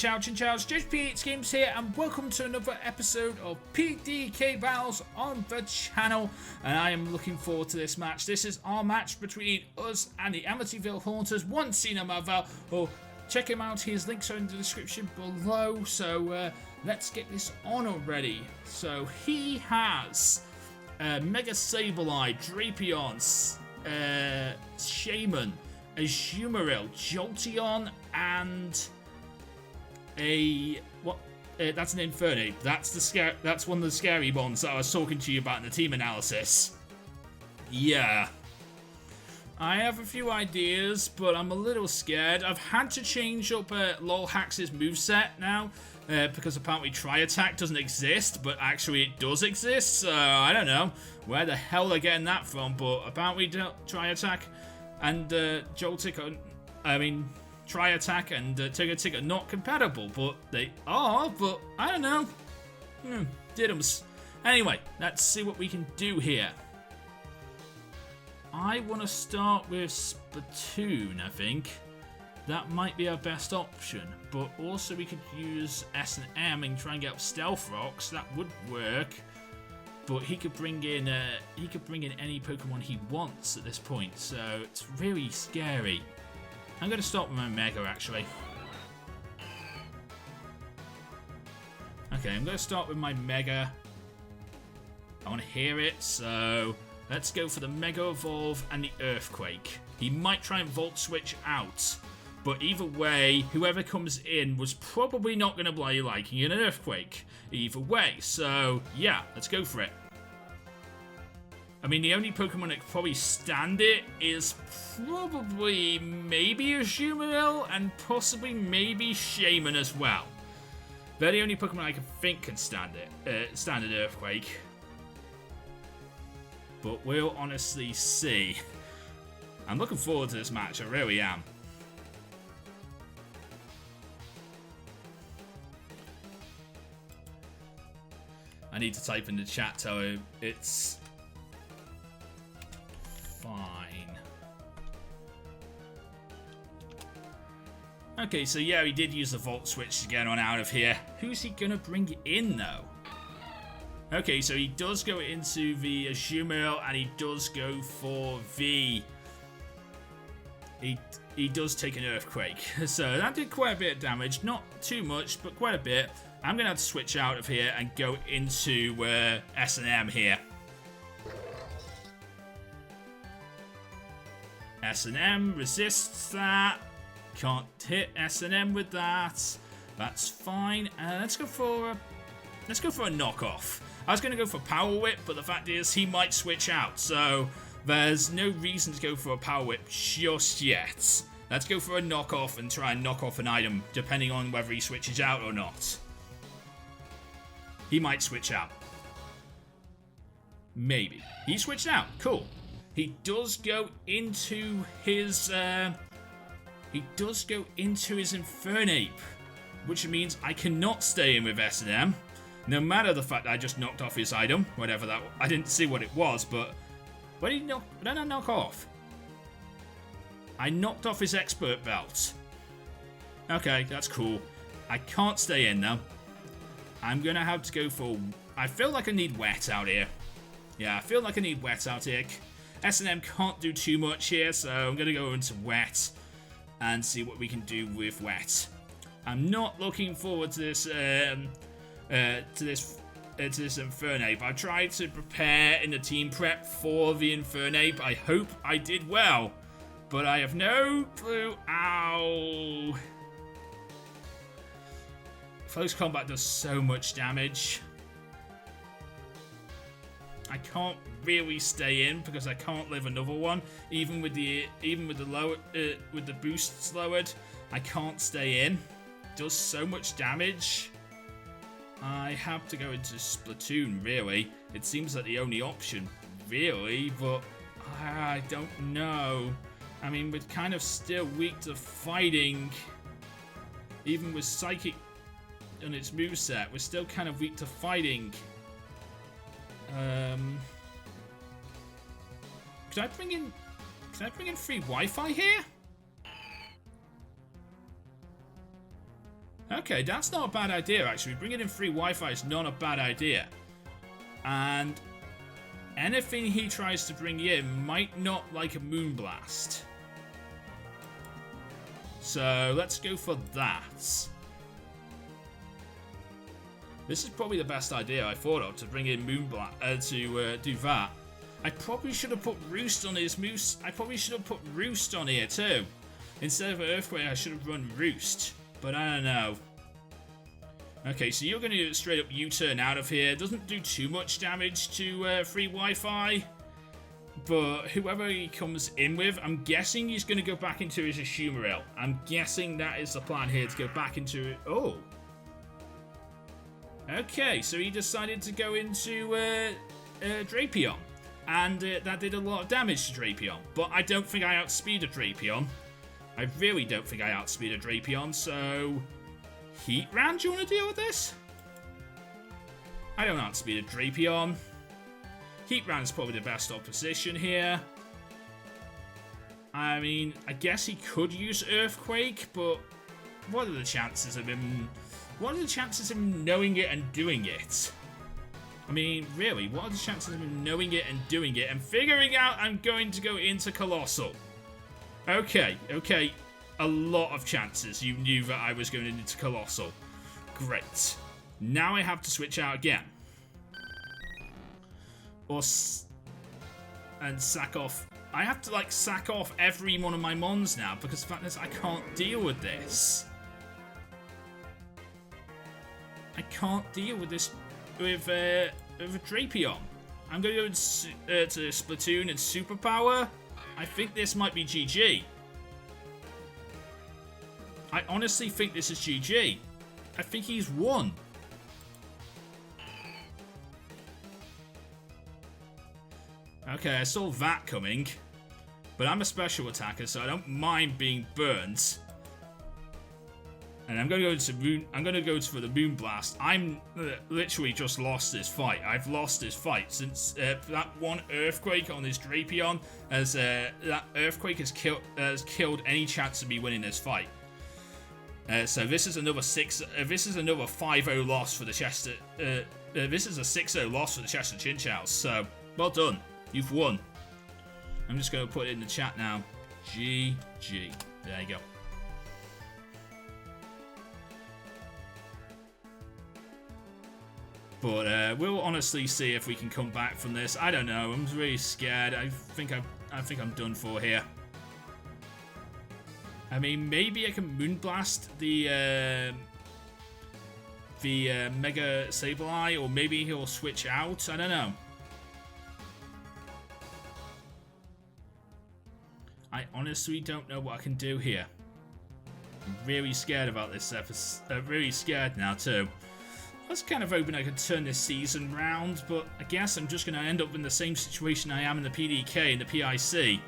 Chow Chinchows JoesphGames here, and welcome to another episode of PDK Battles on the channel. And I am looking forward to this match. This is our match between us and the Amityville Haunters. One seen him over. Oh, check him out. His links are in the description below. So let's get this on already. So he has Mega Sableye, Drapion, Shaman, Azumarill, Jolteon, and that's an Infernape. That's one of the scary ones that I was talking to you about in the team analysis. Yeah. I have a few ideas, but I'm a little scared. I've had to change up Lolhax's moveset now, because apparently Tri-Attack doesn't exist, but actually it does exist, so I don't know where the hell they're getting that from, but apparently Tri-Attack and Tri-Attack and Tick are not compatible, but they are, but I don't know. Diddums. Anyway, let's see what we can do here. I want to start with Splatoon, I think. That might be our best option, but also we could use S&M and try and get up Stealth Rocks. That would work, but he could bring in any Pokemon he wants at this point, so it's really scary. I'm going to start with my Mega, actually. Okay, I'm going to start with my Mega. I want to hear it, so let's go for the Mega Evolve and the Earthquake. He might try and Volt Switch out, but either way, whoever comes in was probably not going to be liking an Earthquake. Either way, so yeah, let's go for it. I mean, the only Pokemon that could probably stand it is probably maybe Azumarill and possibly maybe Shaman as well. They're the only Pokemon I can think can stand it, stand an Earthquake. But we'll honestly see. I'm looking forward to this match, I really am. I need to type in the chat, tell him it's fine. Okay, so yeah, he did use the Volt Switch to get on out of here. Who's he gonna bring in, though? Okay, so he does go into the Azumarill, and he does go for the... He does take an Earthquake. So that did quite a bit of damage. Not too much, but quite a bit. I'm going to have to switch out of here and go into S&M here. S&M resists that. Can't hit S&M with that. That's fine. Let's go for a knockoff. I was going to go for Power Whip, but the fact is he might switch out, so there's no reason to go for a Power Whip just yet. Let's go for a knockoff and try and knock off an item, depending on whether he switches out or not. He might switch out. Maybe. He switched out. Cool. He does go into his Infernape, which means I cannot stay in with S&M. No matter the fact that I just knocked off his item, whatever that... I didn't see what it was, but... What did I knock off? I knocked off his Expert Belt. Okay, that's cool. I can't stay in, though. I'm going to have to go for... I feel like I need Wet out here. Yeah, I feel like I need Wet out here. S&M can't do too much here, so I'm going to go into Wet and see what we can do with Wet. I'm not looking forward to this Infernape. I tried to prepare in the team prep for the Infernape. I hope I did well, but I have no clue. Ow! Close combat does so much damage. I can't really stay in because I can't live another one. Even with the boosts lowered, I can't stay in. It does so much damage. I have to go into Splatoon, really. It seems like the only option, really, but I don't know. I mean, we're kind of still weak to fighting. Even with Psychic on its moveset, we're still kind of weak to fighting. Could I bring in free Wi-Fi here? Okay, that's not a bad idea, actually. Bringing in free Wi-Fi is not a bad idea. And anything he tries to bring in might not like a Moonblast. So let's go for that. This is probably the best idea I thought of, to bring in Moonblast, to do that. I probably should have put Roost on his moose. I probably should have put Roost on here too. Instead of Earthquake, I should have run Roost. But I don't know. Okay, so you're going to do a straight up U-turn out of here. Doesn't do too much damage to free Wi-Fi. But whoever he comes in with, I'm guessing he's going to go back into his Azumarill. I'm guessing that is the plan here, to go back into it. Oh. Okay, so he decided to go into Drapion. And that did a lot of damage to Drapion. But I don't think I outspeed a Drapion. I really don't think I outspeed a Drapion, so... Heatran, do you want to deal with this? I don't outspeed a Drapion. Heatran is probably the best opposition here. I mean, I guess he could use Earthquake, but... What are the chances of him... What are the chances of him knowing it and doing it? I mean, really, what are the chances of him knowing it and doing it and figuring out I'm going to go into Colossal? Okay. A lot of chances you knew that I was going into Colossal. Great. Now I have to switch out again. And sack off. I have to, like, sack off every one of my mons now, because the fact is I can't deal with this. I can't deal with this with a Drapion. I'm going to go to Splatoon and Superpower. I think this might be GG. I honestly think this is GG. I think he's won. Okay, I saw that coming. But I'm a special attacker, so I don't mind being burnt. And I'm going to go for the Moonblast. I'm literally just lost this fight. I've lost this fight since that one Earthquake on this Drapion, as that Earthquake has killed any chance of me winning this fight. So this is another 5-0 loss for the Chester. This is a 6-0 loss for the Chester Chinchous. So well done, you've won. I'm just going to put it in the chat now. GG. There you go. But we'll honestly see if we can come back from this. I don't know. I'm really scared. I think I'm done for here. I mean, maybe I can Moonblast the Mega Sableye, or maybe he'll switch out. I don't know. I honestly don't know what I can do here. I'm really scared about this episode. I'm really scared now too. I was kind of hoping I could turn this season round, but I guess I'm just going to end up in the same situation I am in the PDK and the PIC.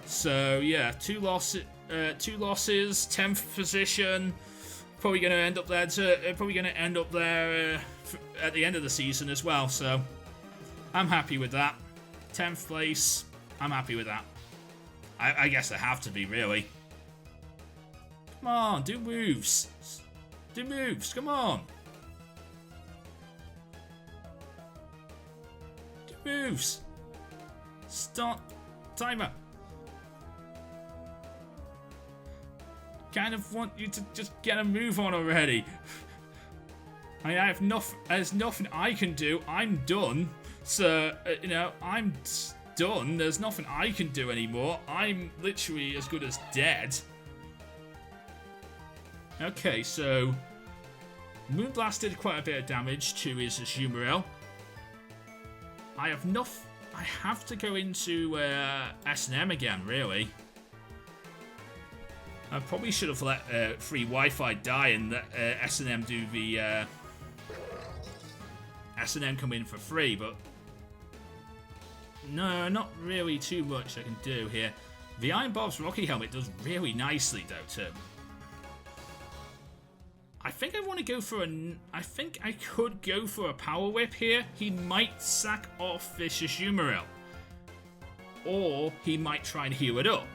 So yeah, two losses, 10th position. Probably going to end up there at the end of the season as well. So I'm happy with that. 10th place. I'm happy with that. I guess I have to be, really. Come on, do moves. Do moves. Come on. Moves. Start timer. Kind of want you to just get a move on already. I have nothing. There's nothing I can do. I'm done. So you know, I'm done. There's nothing I can do anymore. I'm literally as good as dead. Okay, so Moonblast did quite a bit of damage to his Azumarill. I have to go into S&M again, really. I probably should have let free Wi-Fi die and let S&M do the S&M come in for free, but no, not really too much I can do here. The Iron Bob's Rocky Helmet does really nicely, though, too. I think I want to go for I think I could go for a Power Whip here. He might sack off this Azumarill. Or he might try and heal it up.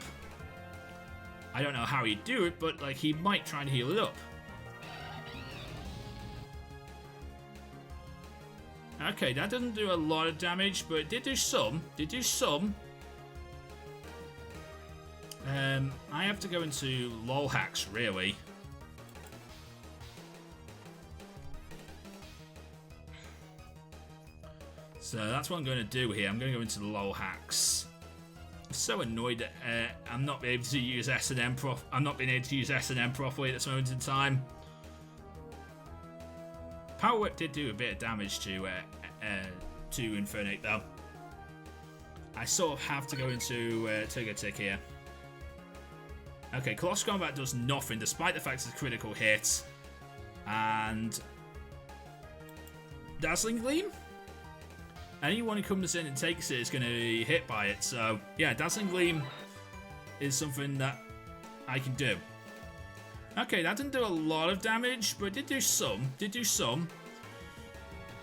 I don't know how he'd do it, but like he might try and heal it up. Okay, that doesn't do a lot of damage, but it did do some. I have to go into lol hacks, really. So that's what I'm going to do here. I'm going to go into the lol hacks. I'm so annoyed that I'm not able to use S&M I'm not being able to use S&M properly at this moment in time. Power Whip did do a bit of damage to Infernate though. I sort of have to go into Togetic here. Okay, Colossal Combat does nothing despite the fact it's a critical hit. And Dazzling Gleam? Anyone who comes in and takes it is going to be hit by it. So, yeah, Dazzling Gleam is something that I can do. Okay, that didn't do a lot of damage, but it did do some.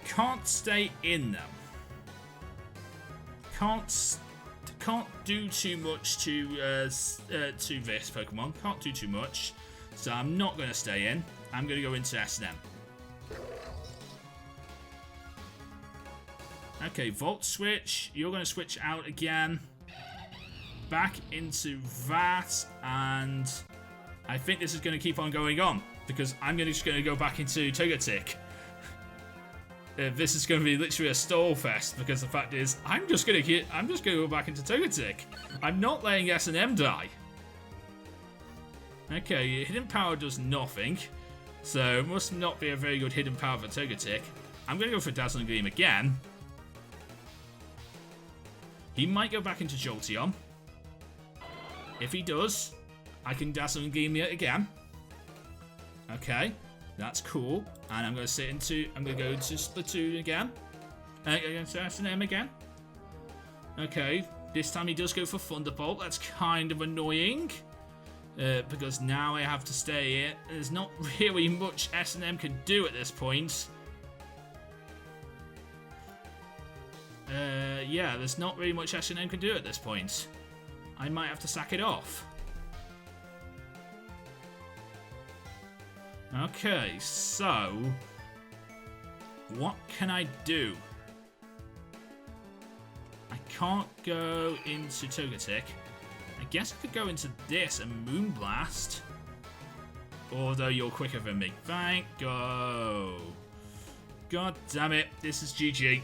Can't stay in them. Can't do too much to this Pokemon. Can't do too much. So I'm not going to stay in. I'm going to go into S&M. Okay, Volt Switch. You're going to switch out again. Back into that. And I think this is going to keep on going on. Because I'm just going to go back into Togetic. This is going to be literally a stall fest. Because the fact is, I'm just going to go back into Togetic. I'm not letting S&M die. Okay, Hidden Power does nothing. So it must not be a very good Hidden Power for Togetic. I'm going to go for Dazzling Gleam again. He might go back into Jolteon. If he does, I can Dazzling Gleam it again. Okay, that's cool. And I'm going to go to Splatoon again. Into S&M again. Okay, this time he does go for Thunderbolt. That's kind of annoying. Because now I have to stay here. There's not really much S&M can do at this point. Yeah, there's not really much S&M can do at this point. I might have to sack it off. Okay, so what can I do? I can't go into Togetic. I guess I could go into this and Moonblast. Although you're quicker than me. Thank go. God damn it, this is GG.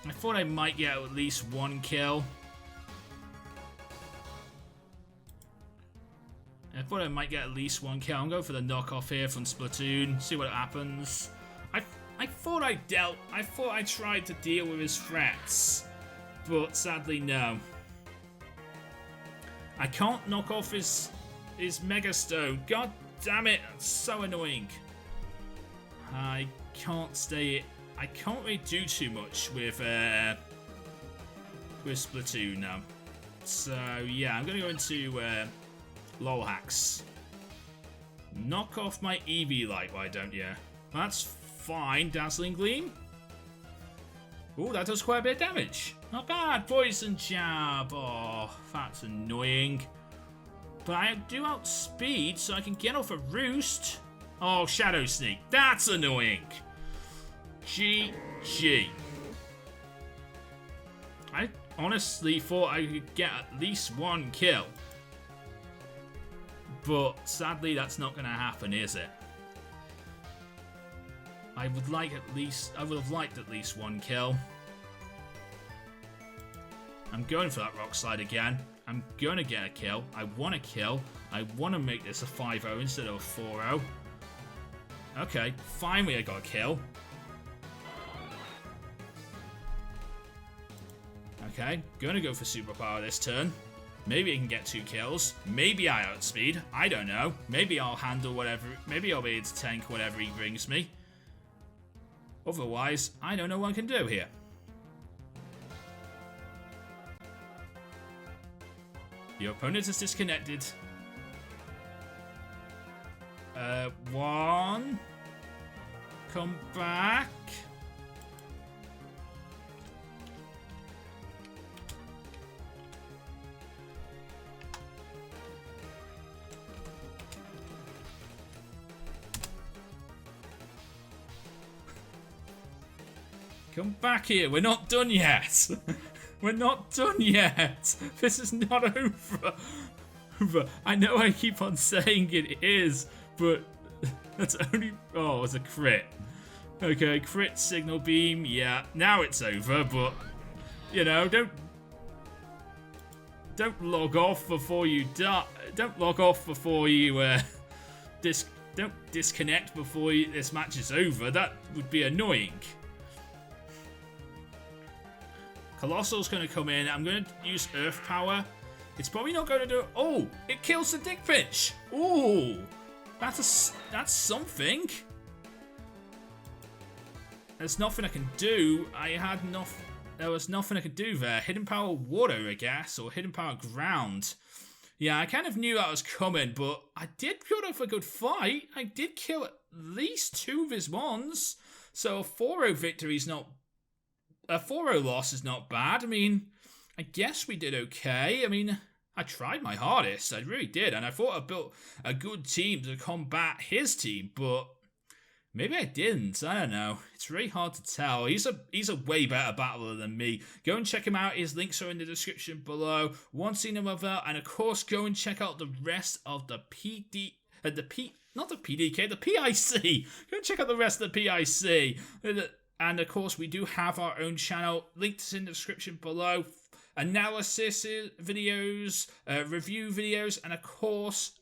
I thought I might get at least one kill. I'm going for the knockoff here from Splatoon. See what happens. I thought I tried to deal with his threats. But sadly, no. I can't knock off his Mega Stone. God damn it, that's so annoying. I can't really do too much with Splatoon now. So yeah, I'm gonna go into lol hacks. Knock off my Eevee Light, why don't you? That's fine, Dazzling Gleam. Ooh, that does quite a bit of damage. Not bad, Poison Jab. Oh, that's annoying. But I do outspeed, so I can get off a Roost. Oh, Shadow Sneak. That's annoying. GG. I honestly thought I could get at least one kill. But sadly, that's not going to happen, is it? I would have liked at least one kill. I'm going for that Rock Slide again. I'm going to get a kill. I want a kill. I want to make this a 5-0 instead of a 4-0. Okay, finally I got a kill. Okay, going to go for Superpower this turn. Maybe I can get 2 kills. Maybe I outspeed. I don't know. Maybe I'll handle whatever. Maybe I'll be able to tank whatever he brings me. Otherwise, I don't know what I can do here. Your opponent is disconnected. One. Come back. Come back here. We're not done yet. We're not done yet. This is not over. I know I keep on saying it is, but that's only... Oh, it's a crit. Okay, crit, signal beam. Yeah, now it's over, but... You know, don't log off before you die. Don't log off before you don't disconnect before this match is over. That would be annoying. Colossal's going to come in. I'm going to use Earth Power. It's probably not going to do... Oh, it kills the Dick Pinch. Ooh, that's something. There's nothing I can do. There was nothing I could do there. Hidden Power Water, I guess, or Hidden Power Ground. Yeah, I kind of knew that was coming, but I did put up a good fight. I did kill at least 2 of his ones. So a 4-0 victory's not... A 4-0 loss is not bad. I mean, I guess we did okay. I mean, I tried my hardest. I really did. And I thought I built a good team to combat his team, but... Maybe I didn't. I don't know. It's really hard to tell. He's a way better battler than me. Go and check him out. His links are in the description below. Want to see him other, and of course, go and check out the rest of the not the PDK, the PIC. Go and check out the rest of the PIC. And of course, we do have our own channel. Links in the description below. Analysis videos, review videos, and of course,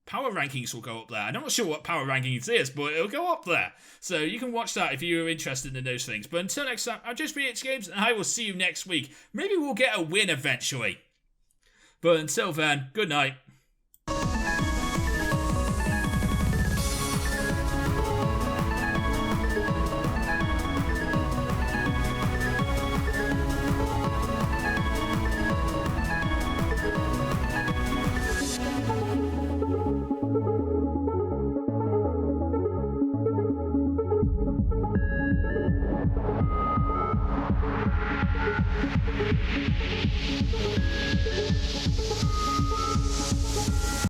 power rankings will go up there. I'm not sure what power rankings is, but it'll go up there. So you can watch that if you're interested in those things. But until next time, I'm JoesphGames, and I will see you next week. Maybe we'll get a win eventually. But until then, good night.